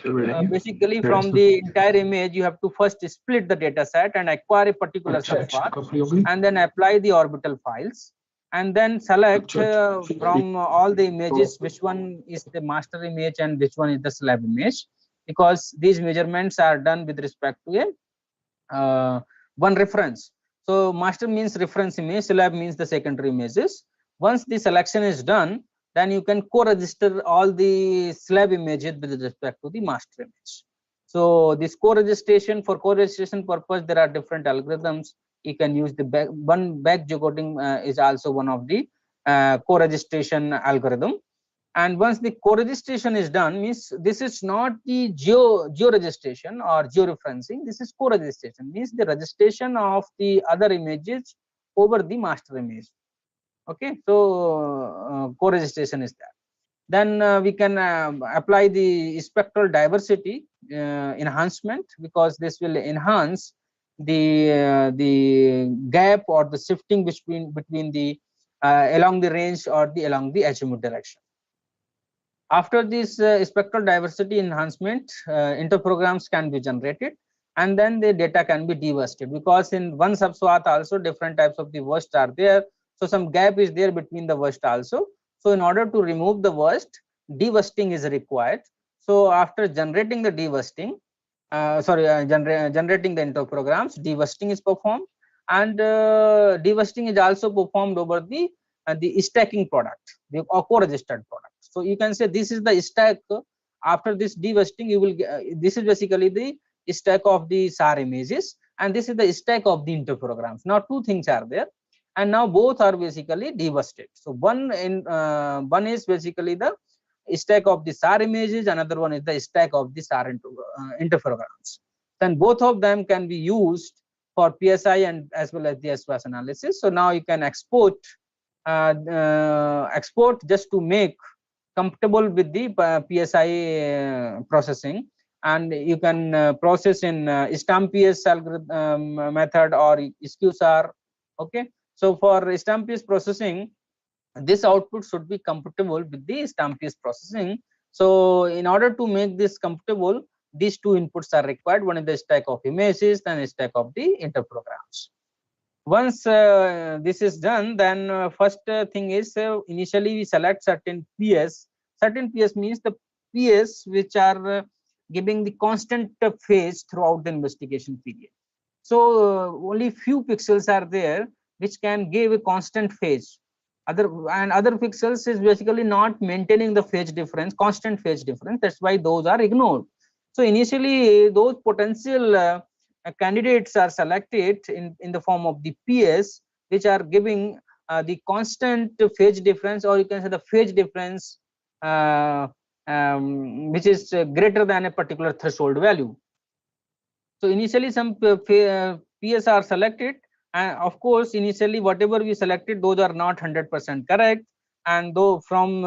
basically from the entire image, you have to first split the data set and acquire a particular subswath, and then apply the orbital files, and then select from all the images which one is the master image and which one is the slab image, because these measurements are done with respect to a one reference. So master means reference image, slab means the secondary images. Once the selection is done, then you can co-register all the slab images with respect to the master image. So this co-registration, for co-registration purpose, there are different algorithms. You can use the back geocoding is also one of the co-registration algorithm. And once the co-registration is done, means this is not the geo-registration or geo-referencing, this is co-registration, means the registration of the other images over the master image. Okay, so co-registration is there. Then we can apply the spectral diversity enhancement, because this will enhance the gap or the shifting between the along the range or the along the azimuth direction. After this spectral diversity enhancement, interprograms can be generated, and then the data can be deworsted, because in one subswath also different types of the worst are there. So some gap is there between the worst also. So in order to remove the worst, deworsting is required. So after generating the deworsting, generating the interprograms, deworsting is performed, and deworsting is also performed over the stacking product, the co-registered product. So you can say this is the stack. After this deworsting, you will get, this is basically the stack of the SAR images, and this is the stack of the interprograms. Now two things are there, and now both are basically deworsted. So one is basically the stack of the SAR images, another one is the stack of the SAR interprograms. Then both of them can be used for PSI and as well as the SWAS analysis. So now you can export just to make comfortable with the PSI processing, and you can process in STAMP-PS algorithm method or SQSAR. Okay, so for STAMP-PS processing, this output should be compatible with the STAMP-PS processing. So in order to make this compatible, these two inputs are required. One is the stack of images, then a stack of the interprograms. Once this is done, then first thing is initially we select certain PS. Certain PS means the PS which are giving the constant phase throughout the investigation period. So only few pixels are there which can give a constant phase. Other pixels is basically not maintaining the phase difference, constant phase difference. That's why those are ignored. So initially those potential candidates are selected in the form of the PS, which are giving the constant phase difference, or you can say the phase difference which is greater than a particular threshold value. So initially some PS are selected, and of course initially whatever we selected, those are not 100% correct, and though from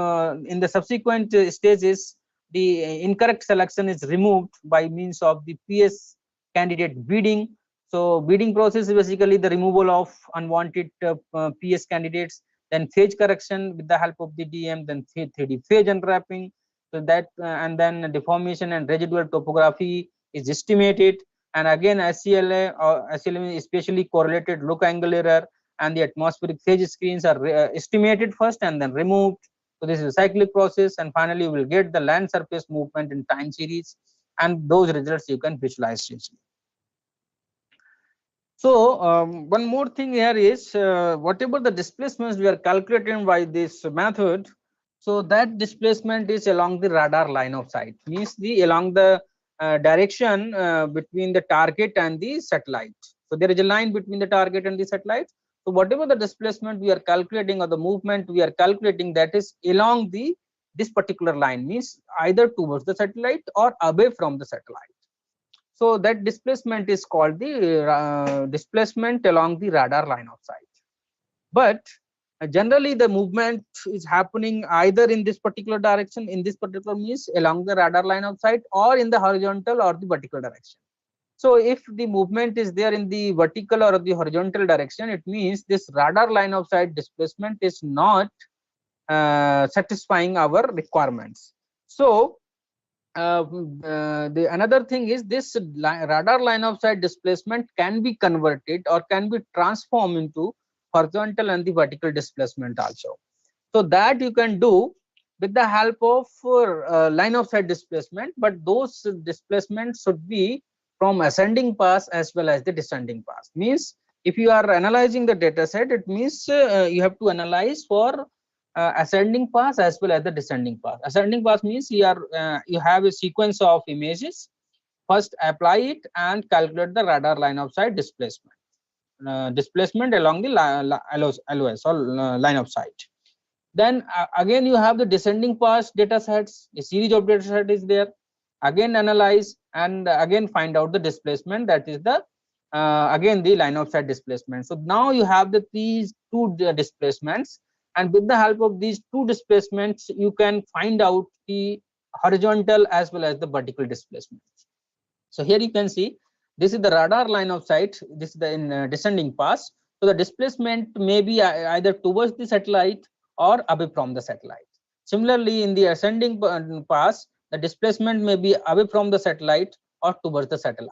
in the subsequent stages the incorrect selection is removed by means of the PS candidate bidding. So bidding process is basically the removal of unwanted PS candidates, then phase correction with the help of the DM, then 3D phase unwrapping. So that and then deformation and residual topography is estimated, and again SCLA or SCLA especially correlated look angle error and the atmospheric phase screens are estimated first and then removed. So this is a cyclic process, and finally you will get the land surface movement in time series, and those results you can visualize easily. So one more thing here is whatever the displacements we are calculating by this method, so that displacement is along the radar line of sight, means along the direction between the target and the satellite. So there is a line between the target and the satellite. So whatever the displacement we are calculating or the movement we are calculating, that is along this particular line, means either towards the satellite or away from the satellite. So that displacement is called the displacement along the radar line of sight. But generally the movement is happening either in this particular direction, in this particular means along the radar line of sight, or in the horizontal or the vertical direction. So if the movement is there in the vertical or the horizontal direction, it means this radar line of sight displacement is not satisfying our requirements. So the another thing is this radar line of sight displacement can be converted or can be transformed into horizontal and the vertical displacement also. So that you can do with the help of line of sight displacement, but those displacements should be from ascending path as well as the descending path. Means if you are analyzing the data set, it means you have to analyze for ascending path as well as the descending path. Ascending path means you have a sequence of images. First apply it and calculate the radar line of sight displacement. Displacement along the LOS or line of sight. Then again you have the descending path data sets. A series of data set is there. Again analyze and again find out the displacement, that is the again the line of sight displacement. So now you have these two displacements, and with the help of these two displacements you can find out the horizontal as well as the vertical displacement. So here you can see this is the radar line of sight, this is the in descending path. So the displacement may be either towards the satellite or away from the satellite. Similarly, in the ascending path, the displacement may be away from the satellite or towards the satellite.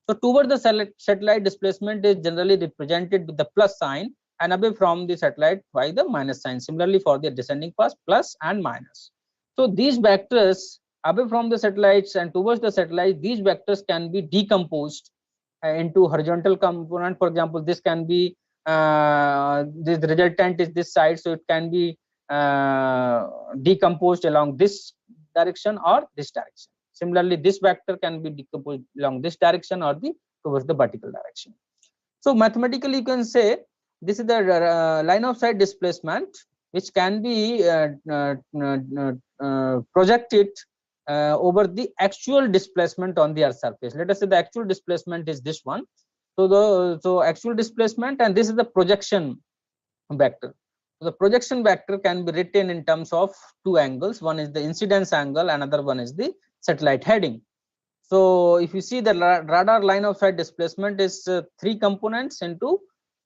So towards the satellite, displacement is generally represented with the plus sign, and away from the satellite by the minus sign. Similarly, for the descending path, plus and minus. So these vectors away from the satellites and towards the satellite, these vectors can be decomposed into horizontal component. For example, this can be this resultant is this side, so it can be decomposed along this direction or this direction. Similarly, this vector can be decomposed along this direction or the towards the vertical direction. So mathematically, you can say this is the line of sight displacement, which can be projected over the actual displacement on the Earth surface. Let us say the actual displacement is this one. So actual displacement, and this is the projection vector. So the projection vector can be written in terms of two angles. One is the incidence angle, another one is the satellite heading. So if you see the radar line of sight displacement is three components into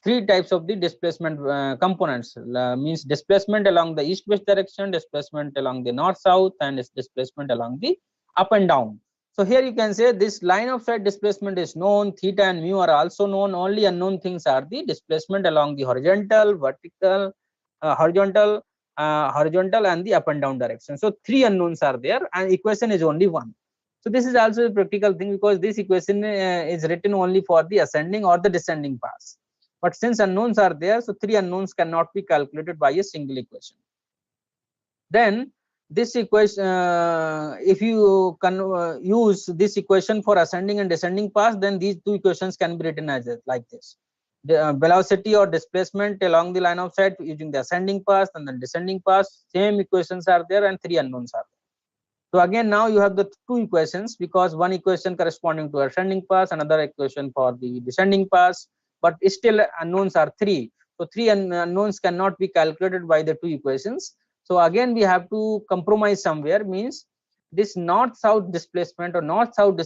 three types of the displacement components, means displacement along the east-west direction, displacement along the north-south, and its displacement along the up and down. So here you can say this line of sight displacement is known, theta and mu are also known. Only unknown things are the displacement along the horizontal, vertical, horizontal, and the up and down direction. So three unknowns are there, and equation is only one. So this is also a practical thing, because this equation is written only for the ascending or the descending path. But since unknowns are there, so three unknowns cannot be calculated by a single equation. Then this equation, if you can use this equation for ascending and descending path, then these two equations can be written as like this: the velocity or displacement along the line of sight using the ascending path and then descending path. Same equations are there, and three unknowns are there. So again, now you have the two equations, because one equation corresponding to ascending path, another equation for the descending path, but still unknowns are three. So three unknowns cannot be calculated by the two equations. So again, we have to compromise somewhere, means this north-south displacement or north-south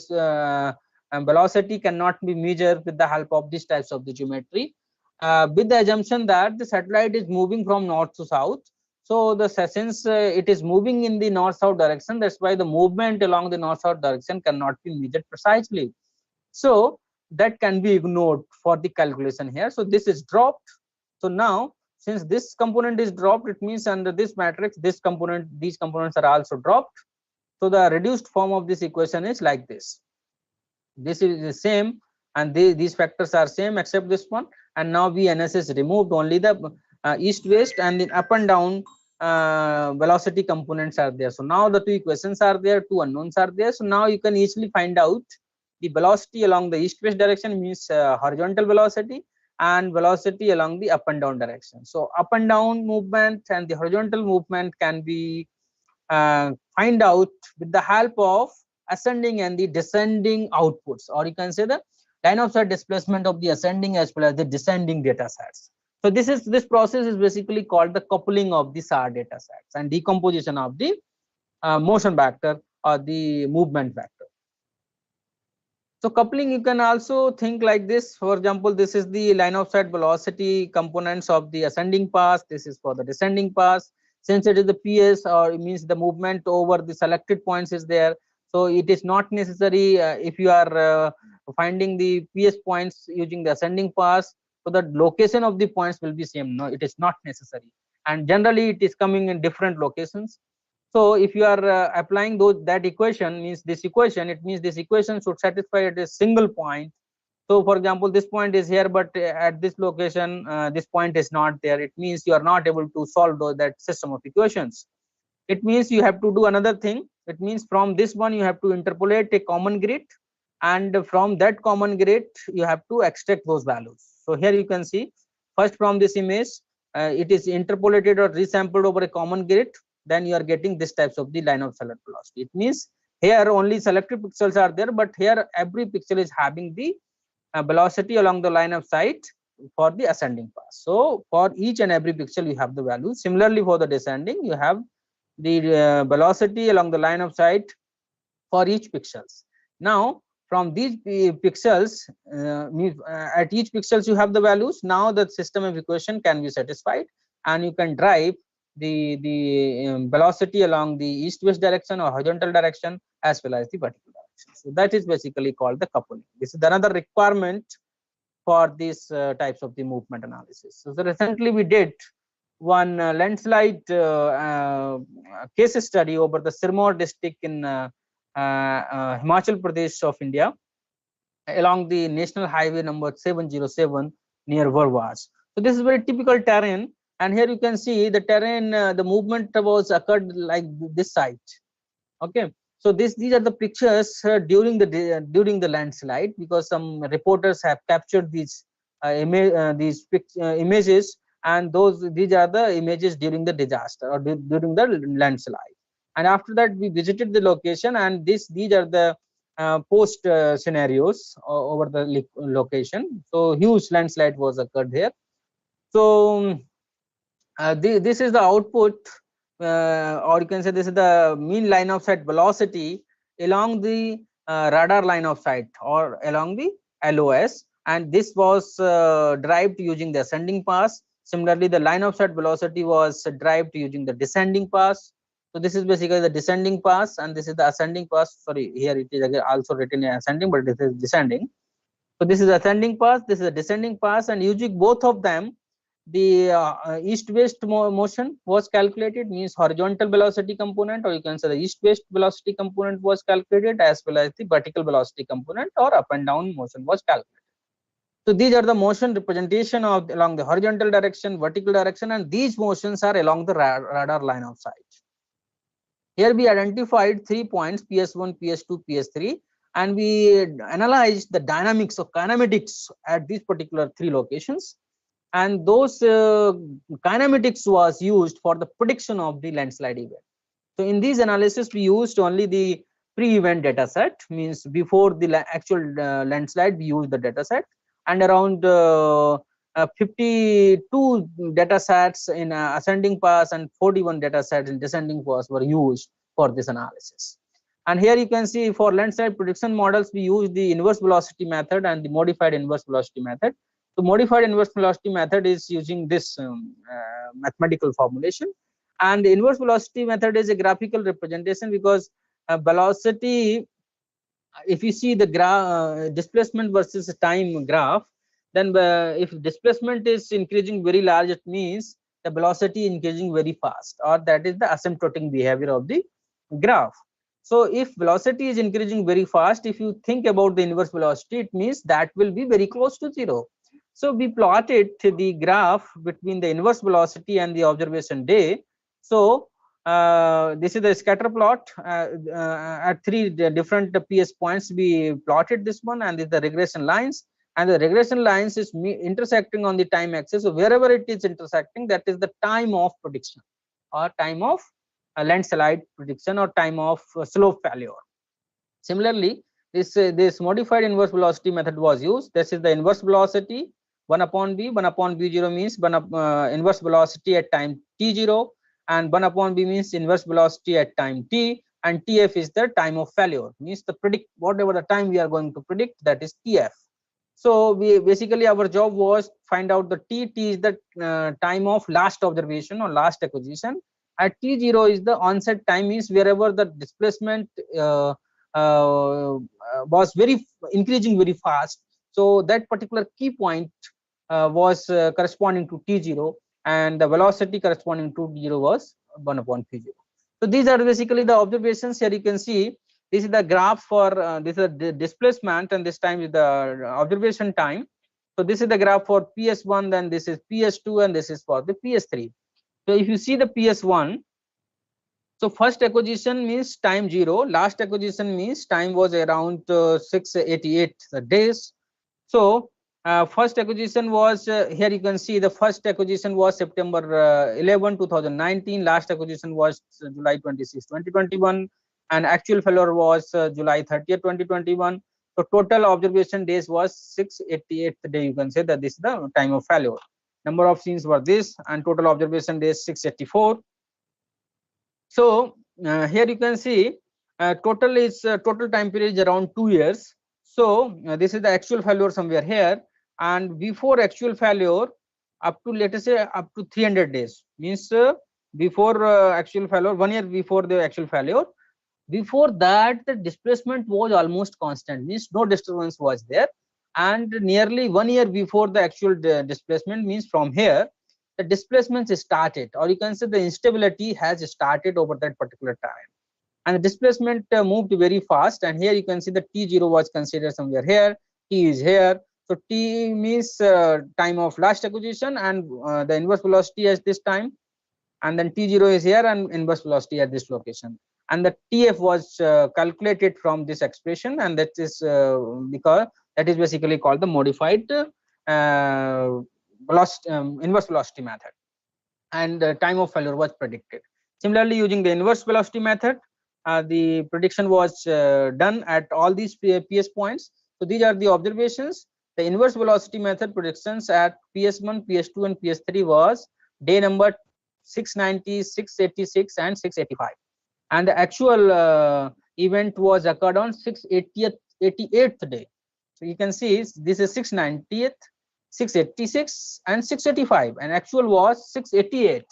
velocity cannot be measured with the help of these types of the geometry, with the assumption that the satellite is moving from north to south. So since it is moving in the north-south direction, that's why the movement along the north-south direction cannot be measured precisely. So that can be ignored for the calculation here. So this is dropped. So now, since this component is dropped, it means under this matrix, these components are also dropped. So the reduced form of this equation is like this. This is the same, and these factors are same except this one. And now VNS is removed, only the east-west and the up and down velocity components are there. So now the two equations are there, two unknowns are there. So now you can easily find out the velocity along the east-west direction, means horizontal velocity, and velocity along the up and down direction. So up and down movement and the horizontal movement can be find out with the help of ascending and the descending outputs, or you can say the line of sight displacement of the ascending as well as the descending data sets. So this process is basically called the coupling of the SAR data sets and decomposition of the motion vector or the movement vector. So coupling, you can also think like this. For example, this is the line of sight velocity components of the ascending path. This is for the descending path. Since it is the PS, or it means the movement over the selected points is there. So it is not necessary if you are finding the PS points using the ascending path. So the location of the points will be same. No, it is not necessary. And generally it is coming in different locations. So if you are applying that equation, means this equation, it means this equation should satisfy at a single point. So for example, this point is here, but at this location, this point is not there. It means you are not able to solve that system of equations. It means you have to do another thing. It means from this one, you have to interpolate a common grid, and from that common grid, you have to extract those values. So here you can see, first from this image, it is interpolated or resampled over a common grid. Then you are getting this types of the line of sight velocity. It means here only selected pixels are there, but here every pixel is having the velocity along the line of sight for the ascending path. So for each and every pixel you have the value. Similarly, for the descending, you have the velocity along the line of sight for each pixels. Now from these pixels, at each pixels you have the values. Now the system of equation can be satisfied, and you can drive the velocity along the east-west direction or horizontal direction as well as the vertical direction. So that is basically called the coupling. This is another requirement for these types of the movement analysis. So recently we did one landslide case study over the Sirmaur district in Himachal Pradesh of India, along the national highway number 707 near Varwas. So this is very typical terrain, and here you can see the terrain, the movement was occurred like this site. Okay, so these are the pictures during the landslide, because some reporters have captured these images, and these are the images during the disaster or during the landslide. And after that we visited the location, and these are the post scenarios over the location. So huge landslide was occurred here. So this is the output, or you can say this is the mean line of sight velocity along the radar line of sight or along the LOS, and this was derived using the ascending pass. Similarly, the line of sight velocity was derived using the descending pass. So this is basically the descending pass, and this is the ascending pass. Sorry, here it is again also written in ascending, but this is descending. So this is ascending pass, this is a descending pass, and using both of them, the east-west motion was calculated, means horizontal velocity component, or you can say the east-west velocity component was calculated, as well as the vertical velocity component or up and down motion was calculated. So these are the motion representation of along the horizontal direction, vertical direction, and these motions are along the radar line of sight. Here we identified 3 points, PS1, PS2, PS3, and we analyzed the dynamics of kinematics at these particular 3 locations, and those kinematics was used for the prediction of the landslide event. So in this analysis we used only the pre-event data set, means before the actual landslide we used the data set, and around 52 data sets in ascending pass and 41 data sets in descending pass were used for this analysis. And here you can see for landslide prediction models we use the inverse velocity method and the modified inverse velocity method. The modified inverse velocity method is using this mathematical formulation, and the inverse velocity method is a graphical representation, because velocity, if you see the displacement versus time graph, then if displacement is increasing very large, it means the velocity increasing very fast, or that is the asymptotic behavior of the graph. So if velocity is increasing very fast, if you think about the inverse velocity, it means that will be very close to 0. So we plotted the graph between the inverse velocity and the observation day. So this is the scatter plot at 3 different PS points. We plotted this one, and this is the regression lines, and the regression lines is intersecting on the time axis. So wherever it is intersecting, that is the time of prediction, or time of landslide prediction, or time of slope failure. Similarly, this modified inverse velocity method was used. This is the inverse velocity 1 upon b. 1 upon b0 means inverse velocity at time t0, and 1 upon b means inverse velocity at time t, and tf is the time of failure, means the predict whatever the time we are going to predict, that is tf. So we basically, our job was find out the t is the time of last observation or last acquisition, at t0 is the onset time, means wherever the displacement was increasing very fast. So that particular key point was corresponding to t0, and the velocity corresponding to t0 was 1 upon p0. So these are basically the observations. Here you can see this is the graph for this is the displacement, and this time is the observation time. So this is the graph for PS1, then this is PS2, and this is for the PS3. So if you see the PS1, so first acquisition means time 0, last acquisition means time was around 688 days. So first acquisition was here you can see the first acquisition was September 11, 2019, last acquisition was July 26, 2021, and actual failure was July 30th, 2021. So total observation days was 688th day. You can say that this is the time of failure. Number of scenes were this, and total observation days 684. So here you can see total time period is around 2 years. So this is the actual failure somewhere here, and before actual failure, up to, let us say, up to 300 days, means before actual failure, 1 year before the actual failure. Before that, the displacement was almost constant, means no disturbance was there, and nearly 1 year before the actual displacement, means from here the displacement started, or you can say the instability has started over that particular time, and the displacement moved very fast. And here you can see the T0 was considered somewhere here, T is here. So T means time of last acquisition, and the inverse velocity at this time, and then T0 is here and inverse velocity at this location. And the TF was calculated from this expression, and that is because that is basically called the modified inverse velocity method, and the time of failure was predicted. Similarly, using the inverse velocity method, the prediction was done at all these PS points. So these are the observations. The inverse velocity method predictions at PS1, PS2, and PS3 was day number 690, 686, and 685. And the actual event was occurred on 688th day. So you can see this is 690th, 686, and 685, and actual was 688.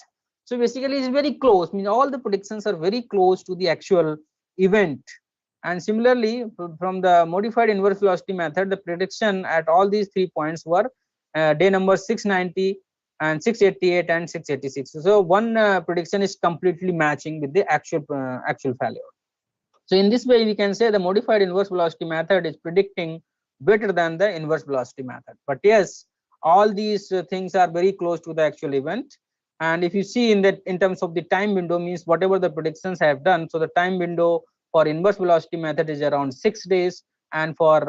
So basically it's very close, means all the predictions are very close to the actual event. And similarly, from the modified inverse velocity method, the prediction at all these 3 points were day number 690 and 688 and 686. So one prediction is completely matching with the actual failure. So in this way we can say the modified inverse velocity method is predicting better than the inverse velocity method. But yes, all these things are very close to the actual event. And if you see in terms of the time window, means whatever the predictions have done, so the time window for inverse velocity method is around 6 days, and for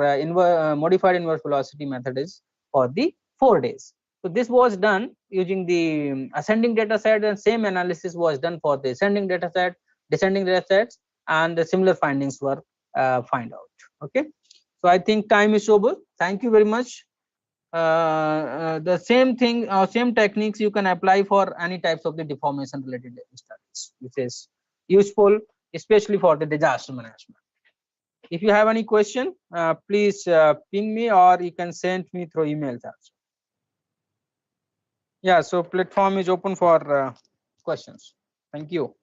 modified inverse velocity method is for the 4 days. So this was done using the ascending data set, and same analysis was done for the ascending data set, descending data sets, and the similar findings were found out. Okay, so I think time is over. Thank you very much. The same thing, same techniques you can apply for any types of the deformation related studies, which is useful especially for the disaster management. If you have any question, please ping me, or you can send me through emails also. Yeah, so platform is open for questions. Thank you.